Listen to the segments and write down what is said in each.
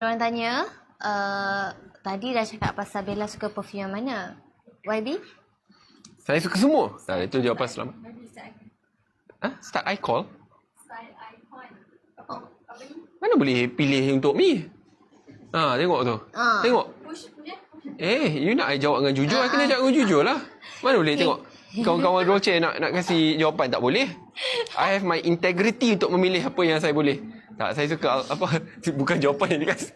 Orang tanya, tadi dah cakap pasal Bella suka perfume yang mana? YB? Saya suka semua. Tak, itu jawapan selamat. Start icon? Mana boleh pilih untuk mi? Tengok tu. Tengok. You nak I jawab dengan jujur, I kena jawab dengan jujur lah. Mana boleh tengok. Kawan-kawan Dolce nak kasi jawapan, tak boleh. I have my integrity untuk memilih apa yang saya boleh. Tak, saya suka bukan jawapan yang dikasih.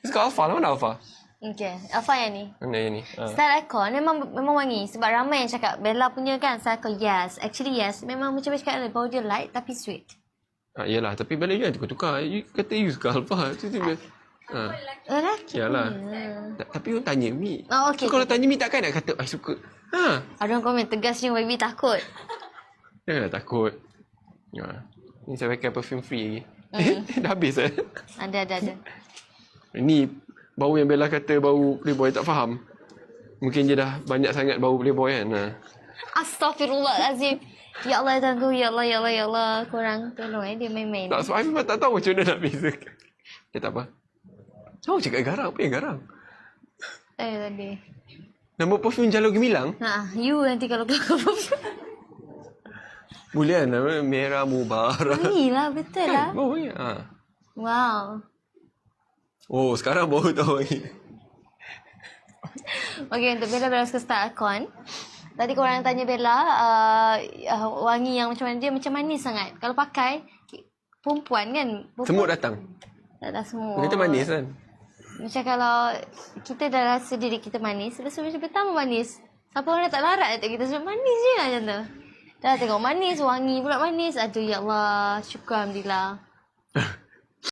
Saya suka Alpha lah. Mana Alpha? Okay, Alpha yang ni. Mana yang ni? Style icon memang wangi. Sebab ramai yang cakap Bella punya kan style icon. Yes, actually yes. Memang macam cakap bau dia light tapi sweet. Yalah, tapi Bella jangan tukar-tukar. You kata you suka Alpha. Lelaki Yalah. punya. Tapi orang tanya Mi. Okay. Kalau tanya Mi takkan nak kata I suka. Ada orang komen tegas ni YB takut. Janganlah takut. Ni saya pakai perfume free lagi. Dah habis Ada. Ni bau yang Bella kata bau playboy, tak faham. Mungkin je dah banyak sangat bau playboy kan. Astaghfirullahalazim. Ya Allah, tangguh. Ya Allah. Korang tolong dia main-main. Tak, sebab I memang tak tahu macam mana nak bezakan. Tak apa. Cakap garang. Apa yang garang? Tadi. Nama perfume Jalur Gemilang? You nanti kalau keluar perfume. Boleh kan? Nama Merah Mubarak. Wangi lah, betul lah. Bau wangi. Wow. Oh, sekarang baru tahu lagi. Okay, untuk Bella suka style icon. Tadi korang tanya Bella, wangi yang macam mana, dia macam manis sangat. Kalau pakai, perempuan kan? Semut datang. Tak semua. Kita manis kan? Macam kalau kita dah rasa diri kita manis, lepas tu macam pertama manis. Siapa orang tak larat tak kita sebab manis je lah macam tu. Dah tengok manis, wangi pula manis. Aduh ya Allah, syukur Alhamdulillah.